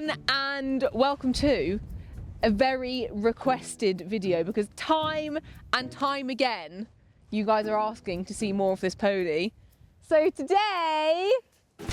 everyone, and welcome to a very requested video, because time and time again you guys are asking to see more of this pony. So today,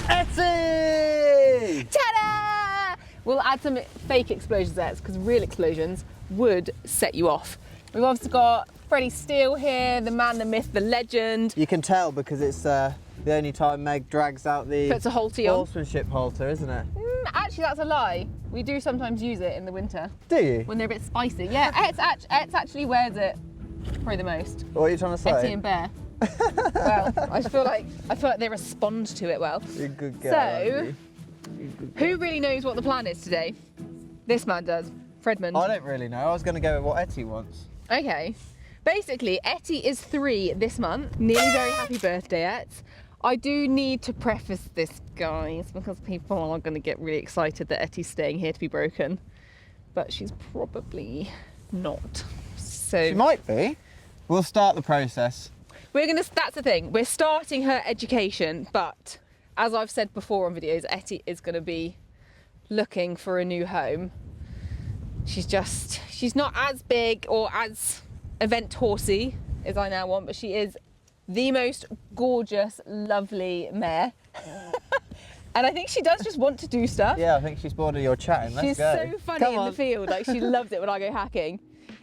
Ettie! ta-da! We'll add some fake explosions there, because real explosions would set you off. We've also got Freddy Steele here, the man, the myth, the legend. You can tell because it's the only time Meg drags out the Puts a halter on. horsemanship halter, isn't it? Actually, that's a lie. We do sometimes use it in the winter. Do you? When they're a bit spicy. Yeah, Ettie actually wears it probably the most. What are you trying to say? Ettie and Bear. Well, I feel like they respond to it well. You're a good girl. So, who really knows what the plan is today? This man does. Fredmond. I don't really know. I was going to go with what Ettie wants. Okay. Basically, Ettie is 3 this month. Nearly very happy birthday, Et. I do need to preface this, guys, because people are going to get really excited that Ettie's staying here to be broken. But she's probably not. So She might be. We'll start the process. That's the thing. We're starting her education, but as I've said before on videos, Ettie is going to be looking for a new home. She's not as big or as event horsey as I now want, but she is the most gorgeous, lovely mare. And I think she does just want to do stuff. Yeah, I think she's bored of your chatting. Let's She's go. so funny in the field. Like, she loves it when I go hacking.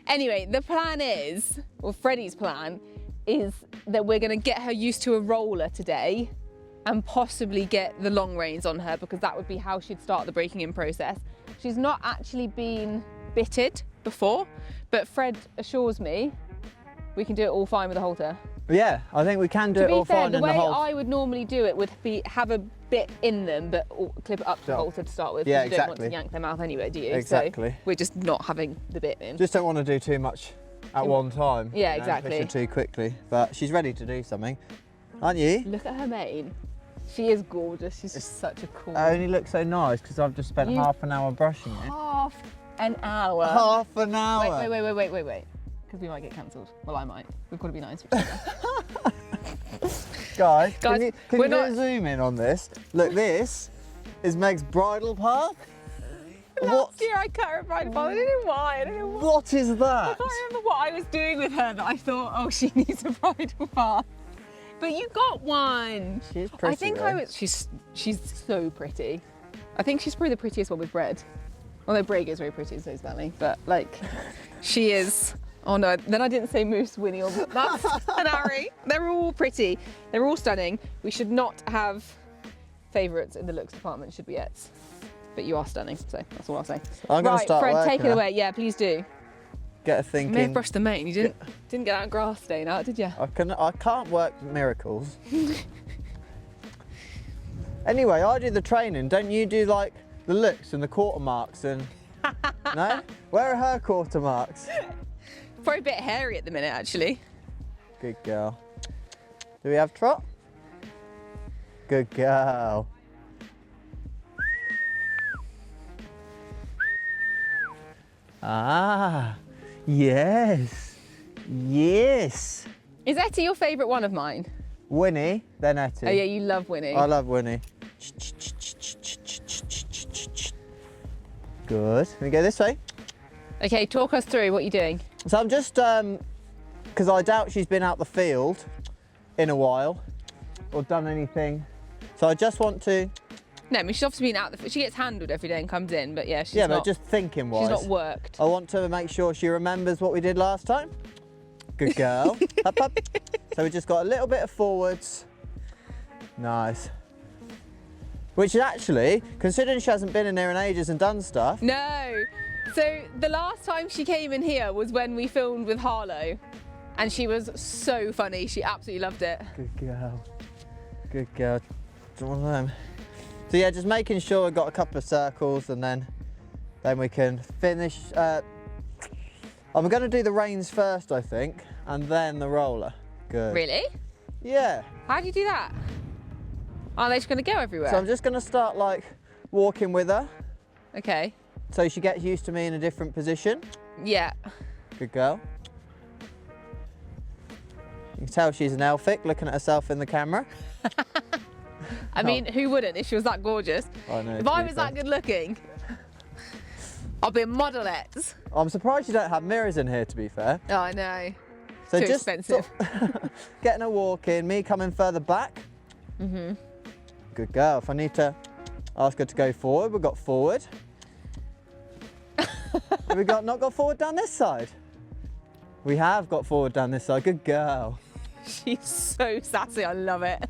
Anyway, the plan is, or Freddy's plan, is that we're going to get her used to a roller today and possibly get the long reins on her, because that would be how she'd start the breaking in process. She's not actually been bitted before, but Fred assures me we can do it all fine with a halter. Yeah, I think we can do it all fine in the To be fair, the way halter. I would normally do it would be have a bit in them, but clip it up to the halter to start with. Yeah, you don't want exactly. to yank them out anyway, do you? Exactly. So we're just not having the bit in. Just don't want to do too much at one time. Yeah, you know, exactly. push her too quickly. But she's ready to do something, aren't you? Look at her mane. She is gorgeous. She's just such a cool. It only looks so nice because I've just spent half an hour brushing it. Half an hour. Half an hour. Wait. Because we might get cancelled. Well, I might. We've got to be nice. Guys, Guys, can you we're do a not- zoom in on this? Look, this is Meg's bridal path. Last year I cut her bridal path. I don't know why. What is I that? can't remember what I was doing with her that I thought, oh, she needs a bridal path. But you got one. She's pretty. I think though. she's so pretty. I think she's probably the prettiest one we've bred. Although Brig is very pretty, so is Valley. But like, she is. Oh no, then I didn't say Moose, Winnie, or that's an Harry. They're all pretty. They're all stunning. We should not have favourites in the looks department, should we, Ets? But you are stunning, so that's all I'll say. I'm going to Right, start Fred, working take it her. away. Yeah, please do. Get her You thinking. may have brushed the mane. You didn't get that grass stain out, did you? I can't work miracles. Anyway, I do the training. Don't you do like the looks and the quarter marks and? No? Where are her quarter marks? Probably a bit hairy at the minute, actually. Good girl. Do we have Trot? Good girl. Ah, yes. Yes. Is Ettie your favourite one of mine? Winnie, then Ettie. Oh yeah, you love Winnie. I love Winnie. Good. Can we go this way? Okay, talk us through what you're doing. So I'm just, because I doubt she's been out the field in a while or done anything. So I just want to. No, I mean, she's obviously been out she gets handled every day and comes in, but yeah, she's Yeah, not. but just thinking wise. She's not worked. I want to make sure she remembers what we did last time. Good girl. Up, up. So we just got a little bit of forwards. Nice. Which is actually, considering she hasn't been in there in ages and done stuff. No. So the last time she came in here was when we filmed with Harlow, and she was so funny. She absolutely loved it. Good girl. Good girl. It's one of them. So yeah, just making sure we've got a couple of circles, and then we can finish. I'm going to do the reins first, I think, and then the roller. Good. Really? Yeah. How do you do that? Are they just going to go everywhere? So I'm just going to start like walking with her, Okay. so she gets used to me in a different position. Yeah. Good girl. You can tell she's an Elphick, looking at herself in the camera. I mean, who wouldn't if she was that gorgeous? I know. If I was that good looking, I'll be a modelette. I'm surprised you don't have mirrors in here, to be fair. Oh, I know. So Too just expensive. getting a walk in, me coming further back. Good girl. If I need to ask her to go forward, we've got forward. Have we not got forward down this side? We have got forward down this side. Good girl. She's so sassy, I love it.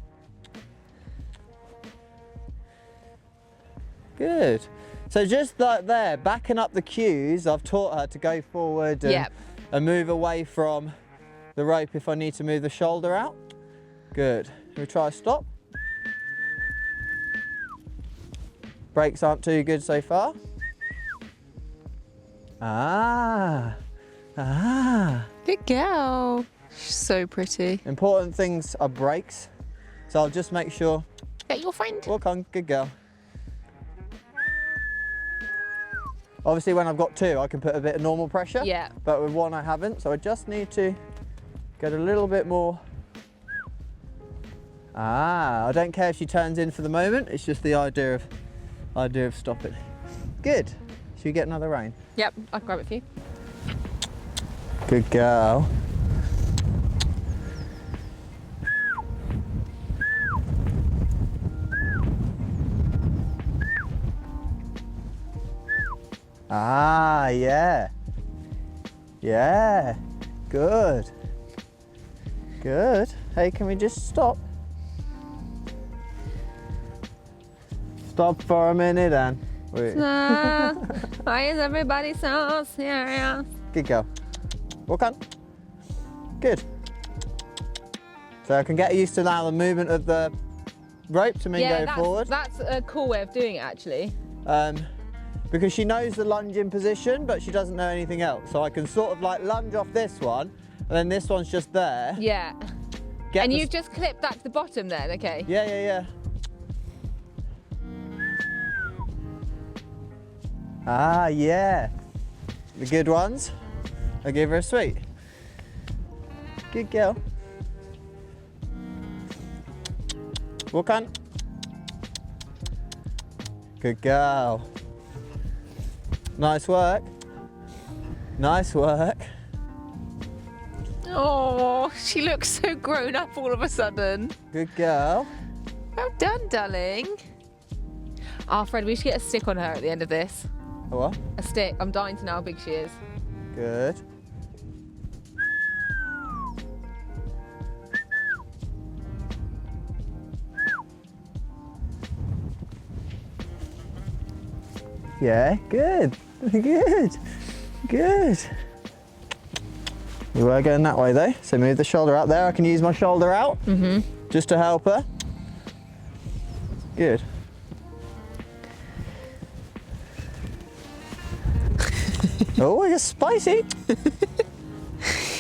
Good. So just like there, backing up the cues, I've taught her to go forward and move away from the rope if I need to move the shoulder out. Good. Can we try a stop? Brakes aren't too good so far. Ah. Good girl. She's so pretty. Important things are brakes. So I'll just make sure. Get your friend. Walk on, good girl. Obviously when I've got two, I can put a bit of normal pressure. Yeah. But with one I haven't, so I just need to get a little bit more. Ah, I don't care if she turns in for the moment, it's just the idea of stopping. Good. Should we get another rein? Yep, I can grab it for you. Good girl. Ah, yeah. Yeah. Good. Good. Hey, can we just stop? Stop for a minute, Anne. Wait. Why is everybody so serious? Good girl. Walk on. Good. So I can get used to now the movement of the rope to me go forward. That's a cool way of doing it, actually. Because she knows the lunging position, but she doesn't know anything else. So I can sort of like lunge off this one, and then this one's just there. Yeah. And you've just clipped that to the bottom then, okay? Yeah. Ah, yeah. The good ones, I give her a sweet. Good girl. Walk on. Good girl. Nice work. Nice work. Oh, she looks so grown up all of a sudden. Good girl. Well done, darling. Oh, Fred, we should get a stick on her at the end of this. A what? A stick. I'm dying to know how big she is. Good. Yeah, good. Good. Good. You were going that way though, so move the shoulder out there. I can use my shoulder out just to help her. Good. Oh, it's spicy.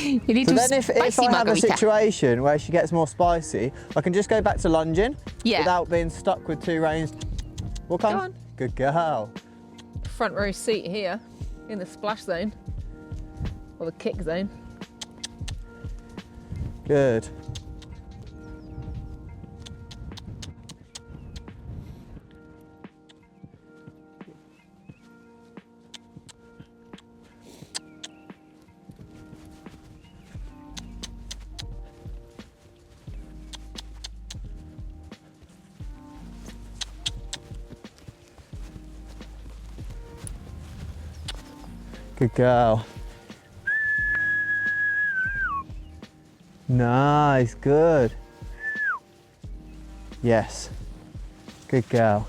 You need So to then if I have a situation where she gets more spicy, I can just go back to lunging without being stuck with two reins. Walk on. Go on. Good girl. Front row seat here in the splash zone or the kick zone. Good. Good girl. Nice, good. Yes. Good girl.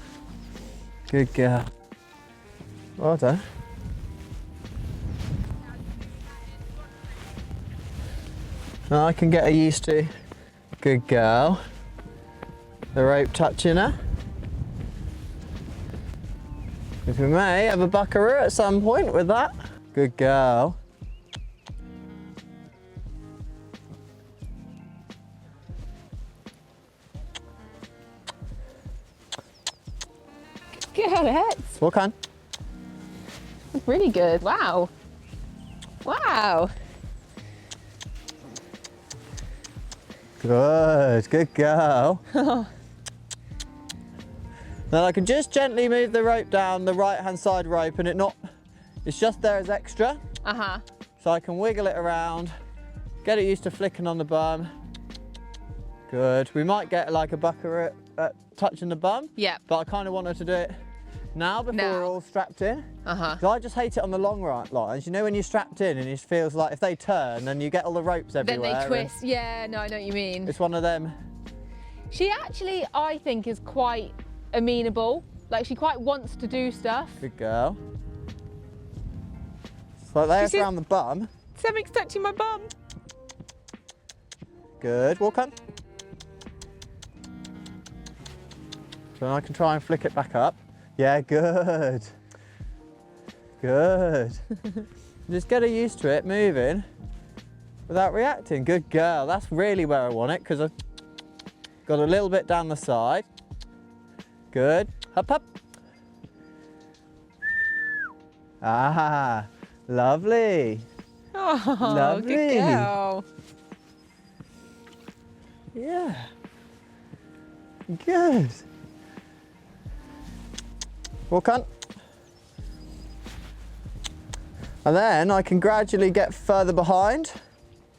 Good girl. Well done. Now I can get her used to. Good girl. The rope touching her. If we may have a buckaroo at some point with that. Good girl. Good girl, Hex. Walk on. Really good. Wow. Wow. Good, good girl. Then I can just gently move the rope down the right-hand side rope and it not It's just there as extra. Uh-huh. So I can wiggle it around, get it used to flicking on the bum. Good. We might get like a bucker at touching the bum. Yeah. But I kind of want her to do it now before we're all strapped in. Uh-huh. So I just hate it on the long lines. You know when you're strapped in and it feels like if they turn then you get all the ropes everywhere. Then they twist. Yeah, no, I know what you mean. It's one of them. She actually, I think, is quite amenable. Like, she quite wants to do stuff. Good girl. So there's around the bum. Something's touching my bum. Good. Walk on. So I can try and flick it back up. Yeah, good. Good. Just get her used to it, moving without reacting. Good girl. That's really where I want it because I've got a little bit down the side. Good. Up, up. Ah, lovely. Oh, lovely. Good girl. Yeah. Good. Walk on. And then I can gradually get further behind.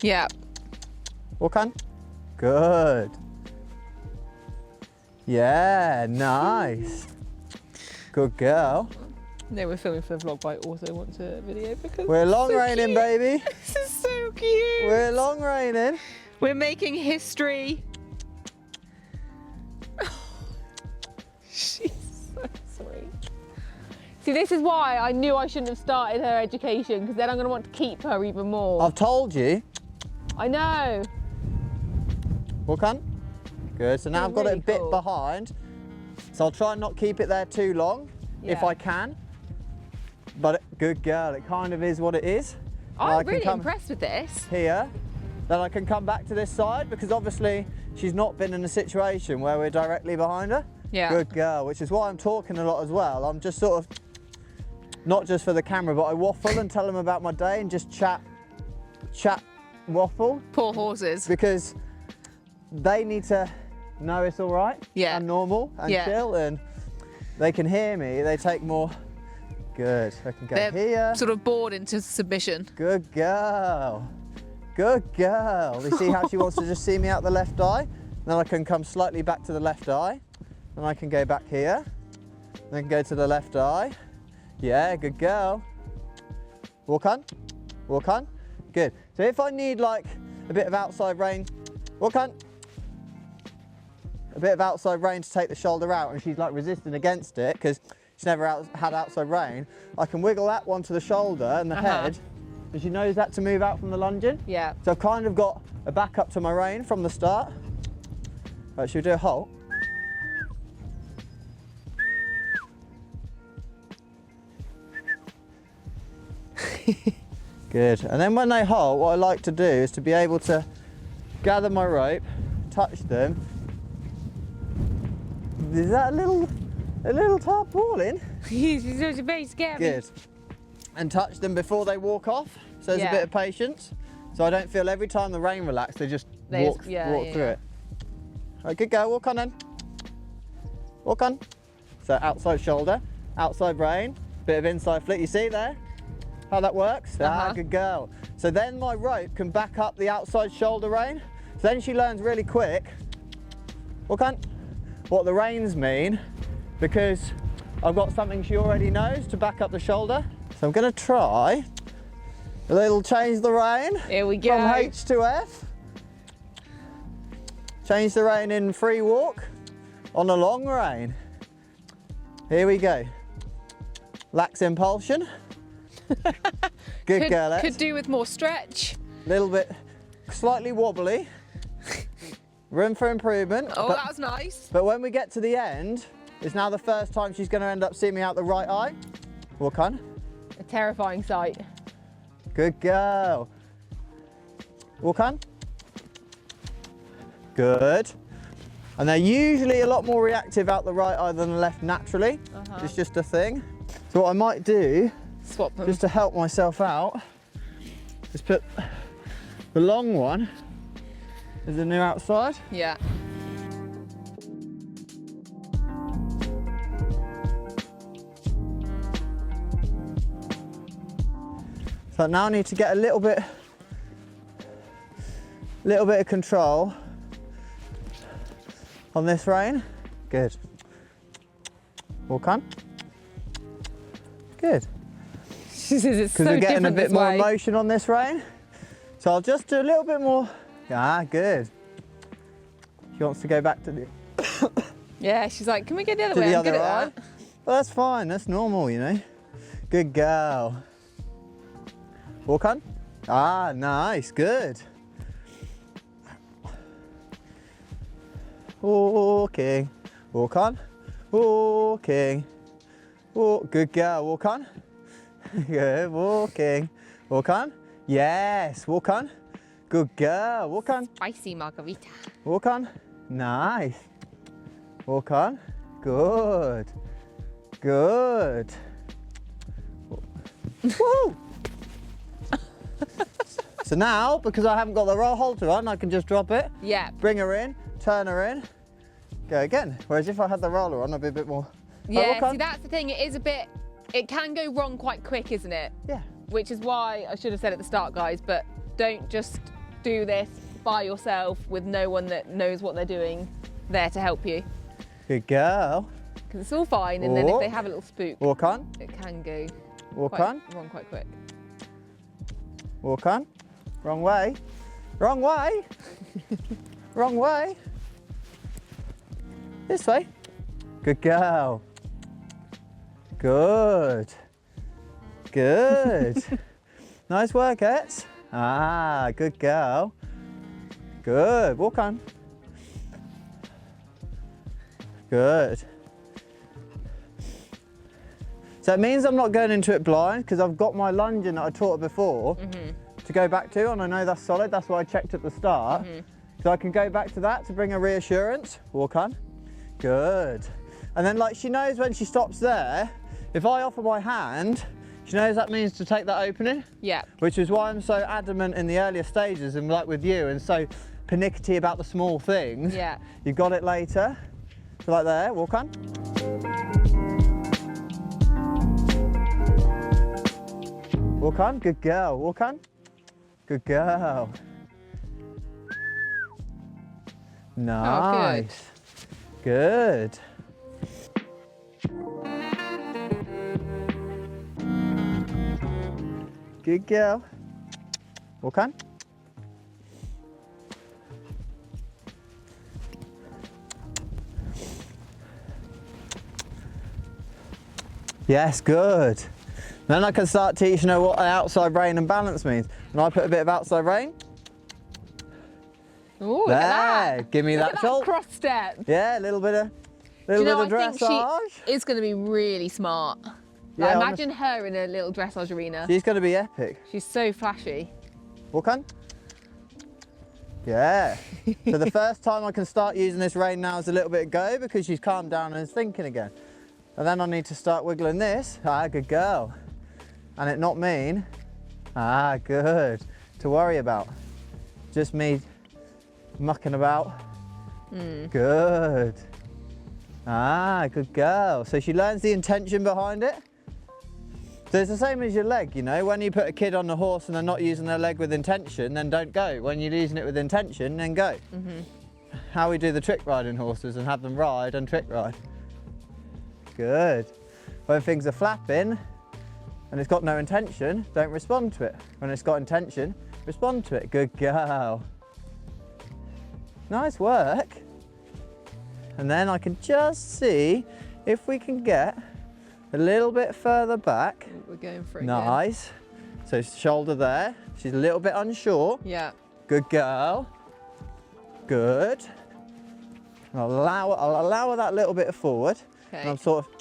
Yeah. Walk on. Good. Yeah, nice. Good girl. No, we're filming for the vlog, but I also want to video because We're long so reining, cute. baby. This is so cute. We're long reining. We're making history. She's so sweet. See, this is why I knew I shouldn't have started her education, because then I'm going to want to keep her even more. I've told you. I know. Walk on. Good. So now I've got Really it a bit cool. behind. So I'll try and not keep it there too long if Yeah. I can. But good girl, it kind of is what it is. And I I'm can really come impressed with this. here, then I can come back to this side because obviously she's not been in a situation where we're directly behind her. Yeah. Good girl, which is why I'm talking a lot as well. I'm just sort of, not just for the camera, but I waffle and tell them about my day and just chat, waffle. Poor horses. Because they need to know it's all right Yeah. and normal and Yeah. chill, and they can hear me, they take more. Good, I can go They're here. sort of bored into submission. Good girl. Good girl. You see how she wants to just see me out the left eye? Then I can come slightly back to the left eye. Then I can go back here. Then go to the left eye. Yeah, good girl. Walk on. Walk on. Good. So if I need like a bit of outside rein, walk on. A bit of outside rein to take the shoulder out, and she's like resisting against it because she's never had outside rein. I can wiggle that one to the shoulder and the head, and she knows that to move out from the lunging. Yeah. So I've kind of got a backup to my rein from the start. Right, should we do a halt? Good. And then when they halt, what I like to do is to be able to gather my rope, touch them. Is that a little tarpaulin? He's very scary. Good. And touch them before they walk off. So there's Yeah. a bit of patience. So I don't feel every time the rein relax, they just walk through it. Right, good go, walk on then. Walk on. So outside shoulder, outside rein, bit of inside flick. You see there? How that works? Ah, good girl. So then my rope can back up the outside shoulder rein. So then she learns really quick, walk on, what the reins mean, because I've got something she already knows to back up the shoulder. So I'm gonna try a little change the rein. Here we go. From H to F. Change the rein in free walk on a long rein. Here we go. Lax impulsion. Good girl. Could do with more stretch. Little bit, slightly wobbly. Room for improvement. Oh, but, that was nice. but when we get to the end, it's now the first time she's going to end up seeing me out the right eye. Walk on. A terrifying sight. Good girl. Walk on. Good. And they're usually a lot more reactive out the right eye than the left naturally. It's just a thing. So what I might do, Swap them. just to help myself out, is put the long one as the new outside. Yeah. So now I need to get a little bit of control on this rein. Good. Walk on. Good. She says it's so Because we're getting a different bit this more way. motion on this rein. So I'll just do a little bit more. Ah, good. She wants to go back to the Yeah, she's like, can we go the other to way? the I'm other good eye. at that. Well, that's fine. That's normal, you know. Good girl. Walk on. Ah, nice. Good. Walking. Walk on. Walking. Walk. Good girl. Walk on. Good. Walking. Walk on. Yes. Walk on. Good girl. Walk on. Spicy margarita. Walk on. Nice. Walk on. Good. Good. Woo! So now, because I haven't got the roll halter on, I can just drop it, Yeah. bring her in, turn her in, go again. Whereas if I had the roller on, I'd be a bit more. Yeah, walk on. see, that's the thing. It is a bit, it can go wrong quite quick, isn't it? Yeah. Which is why I should have said at the start, guys, but don't just do this by yourself with no one that knows what they're doing there to help you. Good girl. Because it's all fine, and then if Walk. they have a little spook, Walk on. it can go Walk quite on. wrong quite quick. Walk on. Wrong way. Wrong way. Wrong way. This way. Good girl. Good. Good. Nice work, Ets. Ah, good girl. Good. Walk on. Good. So it means I'm not going into it blind because I've got my lunge in that I taught her before to go back to, and I know that's solid. That's why I checked at the start. So I can go back to that to bring her reassurance. Walk on. Good. And then like she knows when she stops there, if I offer my hand, she knows that means to take that opening. Yeah. Which is why I'm so adamant in the earlier stages and like with you and so pernickety about the small things. Yeah. You've got it later. So like there, walk on. Walk on, good girl, walk on. Good girl. Nice. Good. Good girl. Walk on. Yes, good. Then I can start teaching her what outside rein and balance means. And I put a bit of outside rein. Ooh, look There, at that. give me Look that at jolt. cross step. Yeah, a little bit of Do you know, I dressage. think she is going to be really smart. Yeah, Like, imagine her in a little dressage arena. She's going to be epic. She's so flashy. Walk on. Yeah. So the first time I can start using this rein now is a little bit go because she's calmed down and is thinking again. And then I need to start wiggling this. Ah, good girl. And it not mean, ah, good, to worry about. Just me mucking about. Good. Ah, good girl. So she learns the intention behind it. So it's the same as your leg, you know, when you put a kid on the horse and they're not using their leg with intention, then don't go. When you're using it with intention, then go. How we do the trick riding horses and have them ride and trick ride. Good. When things are flapping and it's got no intention, don't respond to it. When it's got intention, respond to it. Good girl. Nice work. And then I can just see if we can get a little bit further back. We're going for it. Nice. So shoulder there. She's a little bit unsure. Yeah. Good girl. Good. And I'll allow her that little bit forward. Okay. And I'm sort of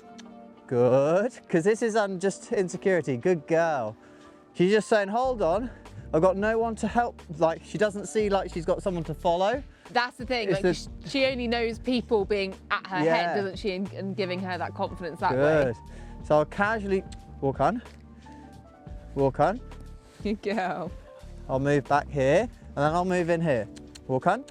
good. Because this is just insecurity. Good girl. She's just saying, hold on. I've got no one to help. Like, she doesn't see like she's got someone to follow. That's the thing. It's Like, she only knows people being at her Yeah. head, doesn't she? And giving her that confidence that Good. way. So I'll casually walk on. Walk on. Good girl. I'll move back here. And then I'll move in here. Walk on.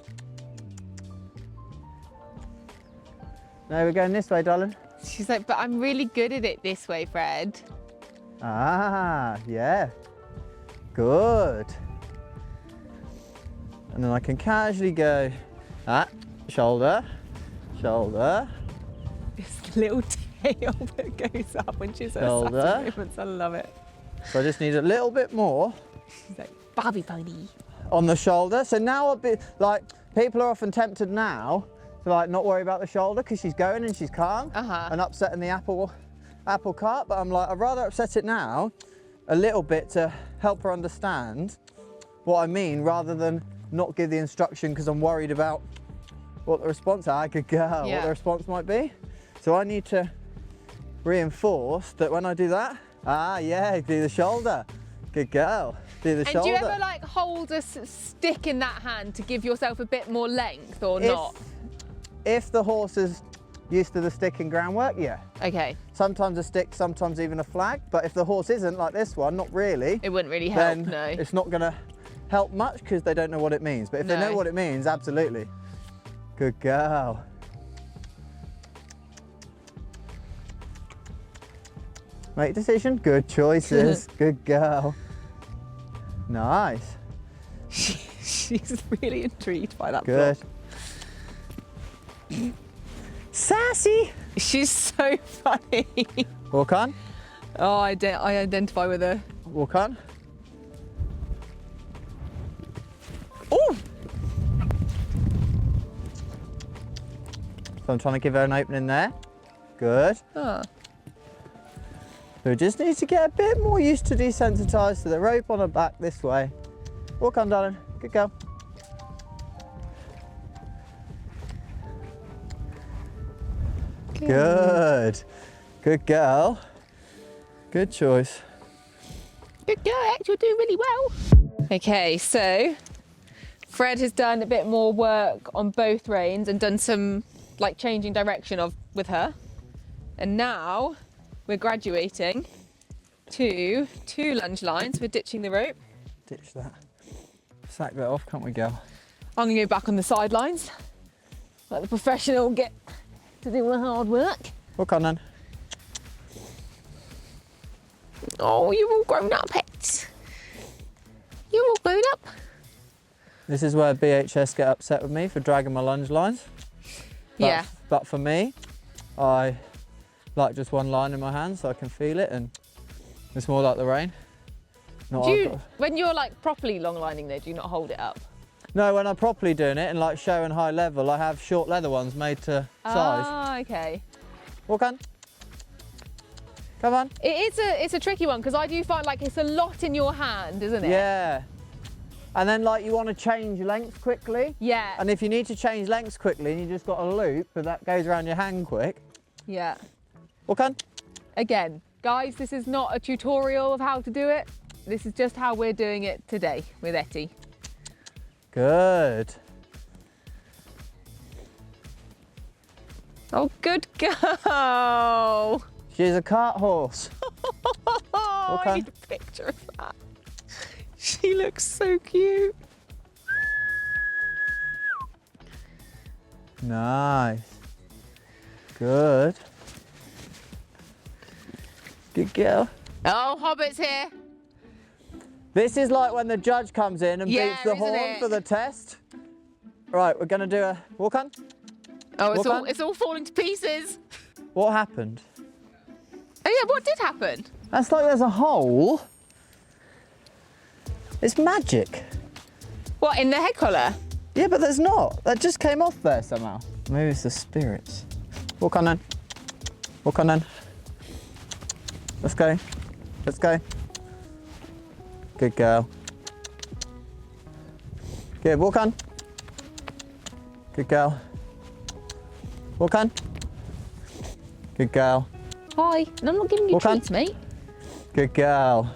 No, we're going this way, darling. She's like, but I'm really good at it this way, Fred. Ah, yeah. Good. And then I can casually go, shoulder, shoulder. This little tail that goes up when she's at Shoulder. sassy moments. I love it. So I just need a little bit more She's like, Barbie pony. on the shoulder. So now a bit, like, people are often tempted now to like not worry about the shoulder because she's going and she's calm and upsetting the apple cart. But I'm like, I'd rather upset it now a little bit to help her understand what I mean rather than not give the instruction because I'm worried about what the response, good girl, what the response might be. So I need to reinforce that when I do that, do the shoulder. Good girl, do the shoulder. And do you ever like hold a stick in that hand to give yourself a bit more length or not? If the horse is used to the stick in groundwork, yeah. Okay. Sometimes a stick, sometimes even a flag. But if the horse isn't like this one, not really. It wouldn't really help, then no. It's not gonna help much because they don't know what it means. But if they know what it means, absolutely. Good girl. Make a decision, good choices, good girl. Nice. She's really intrigued by that. Good. Sassy. She's so funny. Walk on. Oh, I identify with her. Walk on. Oh! So I'm trying to give her an opening there. Good. Oh. So just needs to get a bit more used to desensitise to the rope on her back this way. Walk on, darling. Good girl. Good. Good girl. Good choice. Good girl, X, you're doing really well. Okay, so Fred has done a bit more work on both reins and done some like changing direction with her. And now we're graduating to 2 lunge lines. We're ditching the rope. Ditch that. Sack that off, can't we, girl? I'm gonna go back on the sidelines. Let the professional get to do the hard work. Walk on then. Oh, you're all grown up, pets. You're all grown up. This is where BHS get upset with me for dragging my lunge lines. But for me, I like just one line in my hand so I can feel it, and it's more like the rein. When you're like properly long lining though, do you not hold it up? No, when I'm properly doing it and like showing high level, I have short leather ones made to size. Ah, okay. Walk on. Come on. It's a tricky one because I do find like it's a lot in your hand, isn't it? Yeah. And then like you want to change length quickly. Yeah. And if you need to change lengths quickly and you just got a loop but that goes around your hand quick. Yeah. Walk on. Again, guys, this is not a tutorial of how to do it. This is just how we're doing it today with Ettie. Good. Oh, good girl. She's a cart horse. I need a picture of that. She looks so cute. Nice. Good. Good girl. Oh, Hobbit's here. This is like when the judge comes in and beats the horn it? for the test. Right, we're gonna do a walk on. Oh, it's all falling to pieces. What happened? Oh yeah, what did happen? That's like there's a hole. It's magic. What, in the head collar? Yeah, but there's not. That just came off there somehow. Maybe it's the spirits. Walk on then. Walk on then. Let's go. Let's go. Good girl. Good, walk on. Good girl. Walk on. Good girl. Hi, and I'm not giving you treats, mate. Good girl.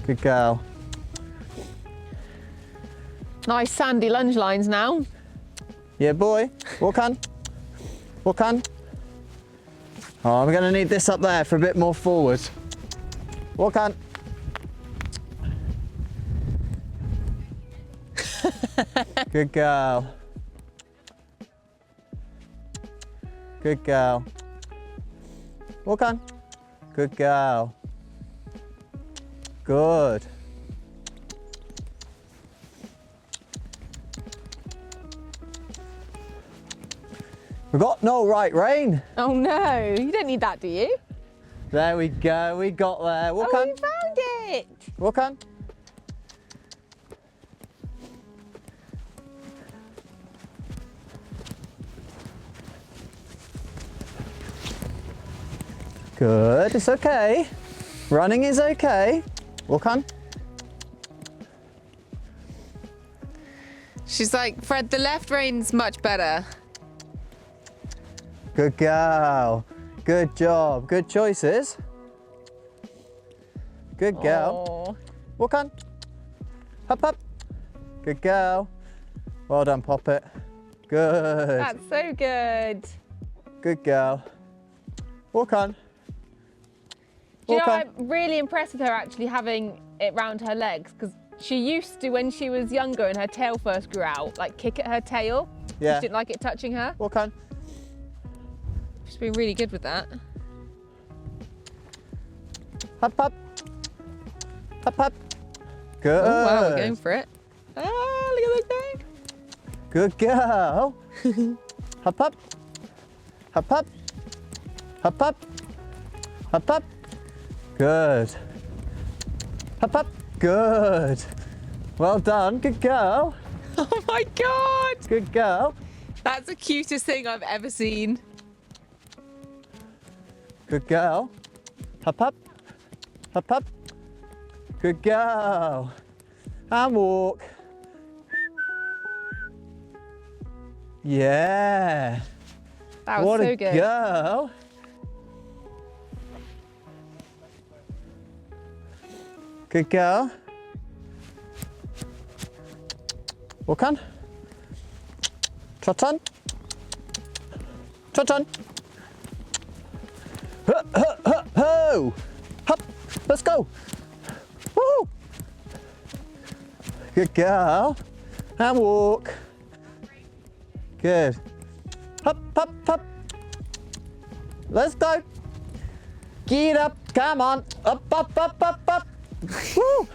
Good girl. Nice sandy lunge lines now. Yeah, boy. Walk on. Walk on. Oh, I'm gonna need this up there for a bit more forward. Walk on. Good girl. Good girl. Walk on. Good girl. Good. We've got no right rein. Oh no, you don't need that, do you? There we go, we got there. Walk Oh, on. you found it. Walk on. Good, it's okay. Running is okay. Walk on. She's like, Fred, the left rein's much better. Good girl. Good job. Good choices. Good girl. Aw. Walk on. Hop, hop. Good girl. Well done, Poppet. Good. That's so good. Good girl. Walk on. Do you know, Walk on. I'm really impressed with her actually having it round her legs, because she used to, when she was younger and her tail first grew out, like kick at her tail. Yeah. She didn't like it touching her. Walk on. She's been really good with that. Hop, hop. Hop, hop. Good. Oh wow, we're going for it. Ah, look at this thing. Good girl. Hop, hop. Hop, hop. Hop, hop. Hop, hop. Good. Hop, hop. Good. Well done. Good girl. Oh my God. Good girl. That's the cutest thing I've ever seen. Good girl. Hop, hop. Hop, hop. Good girl. And walk. Yeah. That was What so a good. girl. Good girl. Walk on. Trot on. Trot on. Ho, ho, ho, ho. Hop. Let's go. Woo. Good girl. And walk. Good. Hop, hop, hop. Let's go. Get up. Come on. Up, up, up, up, up. Woo.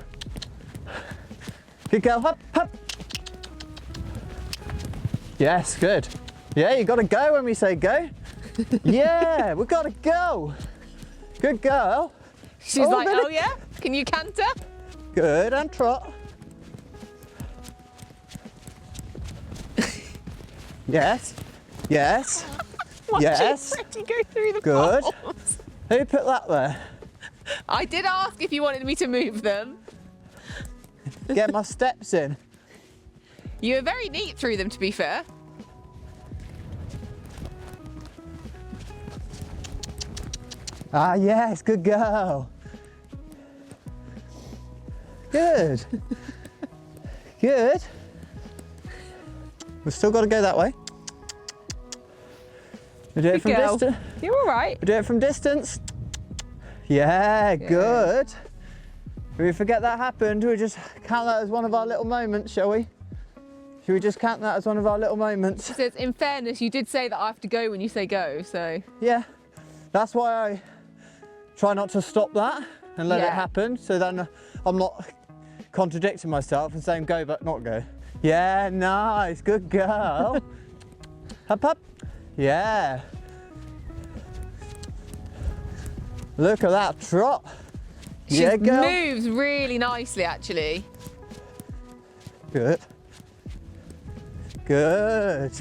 Good girl. Hop, hop. Yes, good. Yeah, you got to go when we say go. Yeah, we've got to go. Good girl. She's like, then oh yeah? Can you canter? Good, and trot. Yes, yes, Watch yes. it pretty go through the Good. poles. Who put that there? I did ask if you wanted me to move them. Get my steps in. You were very neat through them, to be fair. Ah, yes, good girl. Good. Good. We've still got to go that way. We do it Good from girl. distance. You're all right. We do it from distance. Yeah, good. If we forget that happened, we just count that as one of our little moments, shall we? Should we just count that as one of our little moments? She says, in fairness, you did say that I have to go when you say go, so. Yeah, that's why I try not to stop that and let it Yeah. happen, so then I'm not contradicting myself and saying go but not go. Yeah, nice, good girl. Hop, hop. Yeah. Look at that trot. She Yeah, girl. moves really nicely, actually. Good. Good.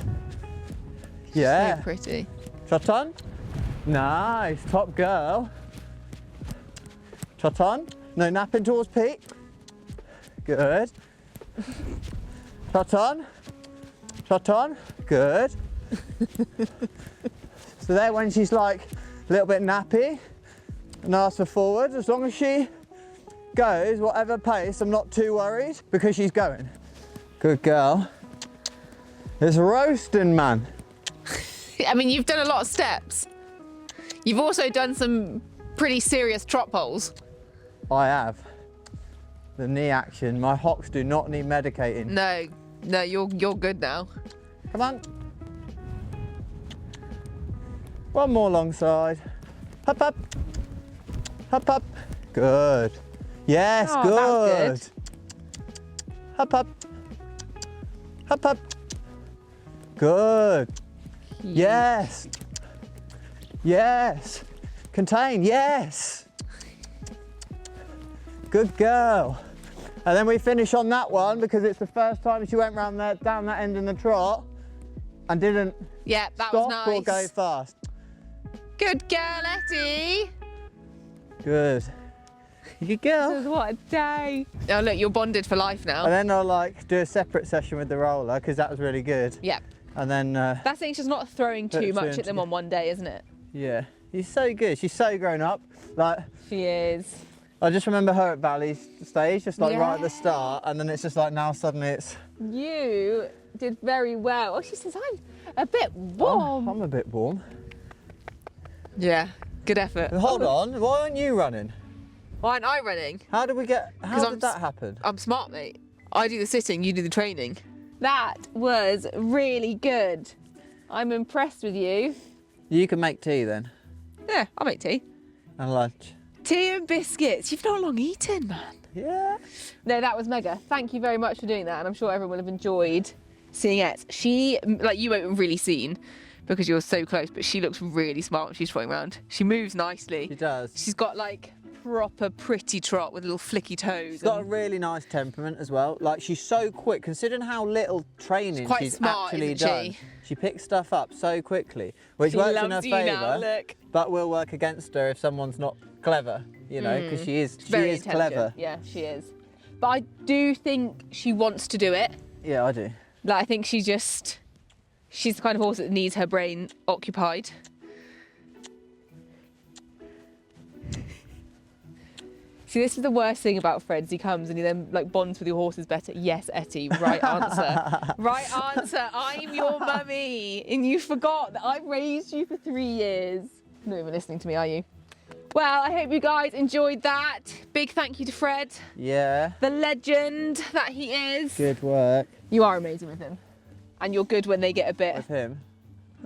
Yeah. So pretty. Trot on. Nice. Top girl. Trot on. No napping towards Pete. Good. Trot on. Trot on. Good. So there when she's like a little bit nappy and asks for forward, as long as she goes whatever pace, I'm not too worried because she's going. Good girl. It's roasting, man. I mean, you've done a lot of steps. You've also done some pretty serious trot poles. I have. The knee action, my hocks do not need medicating. No, you're good now. Come on. One more long side. Up, up. Up, up. Good. Yes, Oh, good. that's Up, up. Up, up. Good. Cute. Yes. Yes. Contain, yes. Good girl. And then we finish on that one because it's the first time she went round there, down that end in the trot and didn't Yeah, that was stop or nice. go fast. Good girl, Ettie. Good. Good girl. This is what a day. Oh look, you're bonded for life now. And then I'll like do a separate session with the roller because that was really good. Yeah. And then That's thing, she's not throwing Put too two much and at them two. on one day, isn't it? yeah, she's so good. She's so grown up. Like She is. I just remember her at Valley stage, just like right at Yeah. the start, and then it's just like now suddenly it's. You did very well. Oh, she says I'm a bit warm. I'm a bit warm. Yeah, good effort. Hold on, why aren't you running? Why aren't I running? How did we get? How 'Cause did I'm that happen? I'm smart, mate. I do the sitting, you do the training. That was really good. I'm impressed with you. You can make tea then, Yeah, I'll make tea. and lunch. Tea and biscuits. You've not long eaten, man. Yeah. No, that was mega. Thank you very much for doing that, and I'm sure everyone will have enjoyed seeing it. She, like, you won't have really seen because you're so close, but she looks really smart when she's trotting around. She moves nicely. She does. She's got like proper pretty trot with little flicky toes. She's got a really nice temperament as well. Like she's so quick, considering how little training quite she's smart, actually isn't done. she? She picks stuff up so quickly, which She works in her loves you now, favour, look. but will work against her if someone's not clever. You know, because she is Very intelligent. clever. Yeah, she is. But I do think she wants to do it. Yeah, I do. Like, I think she's the kind of horse that needs her brain occupied. See, this is the worst thing about Fred. He comes and he then like bonds with your horses better. Yes, Ettie, right answer. Right answer. I'm your mummy. And you forgot that I've raised you for 3 years. Not even listening to me, are you? Well, I hope you guys enjoyed that. Big thank you to Fred, Yeah. the legend that he is. Good work You are amazing with him. And you're good when they get a bit... with him.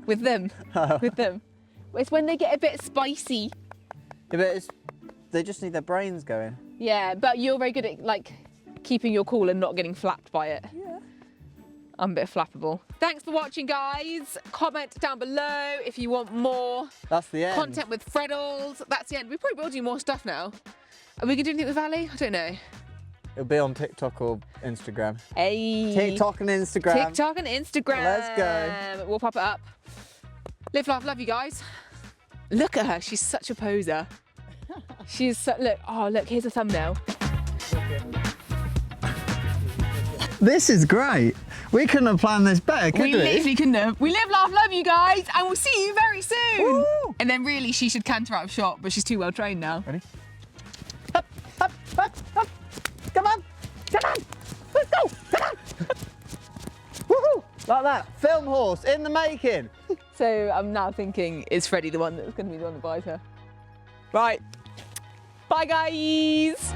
With them. Oh. With them. It's when they get a bit spicy. Yeah, but they just need their brains going. Yeah, but you're very good at like keeping your cool and not getting flapped by it. Yeah. I'm a bit flappable. Thanks for watching, guys. Comment down below if you want more That's the end. content with Freddles. That's the end. We probably will do more stuff now. Are we gonna do anything with Valley? I don't know. It'll be on TikTok or Instagram. Hey. TikTok and Instagram. TikTok and Instagram. Let's go. We'll pop it up. Live, laugh, love you guys. Look at her. She's such a poser. She's so, look. Oh, look. Here's a thumbnail. This is great. We couldn't have planned this better, could we? We literally couldn't have. We live, laugh, love you guys, and we'll see you very soon. Woo! And then really, she should canter out of shot, but she's too well trained now. Ready? Up, up, up, up. Come on. Come on. Let's go. Come on. Woohoo. Like that. Film horse in the making. So I'm now thinking, is Freddie the one that's going to be the one that buys her? Right. Bye, guys.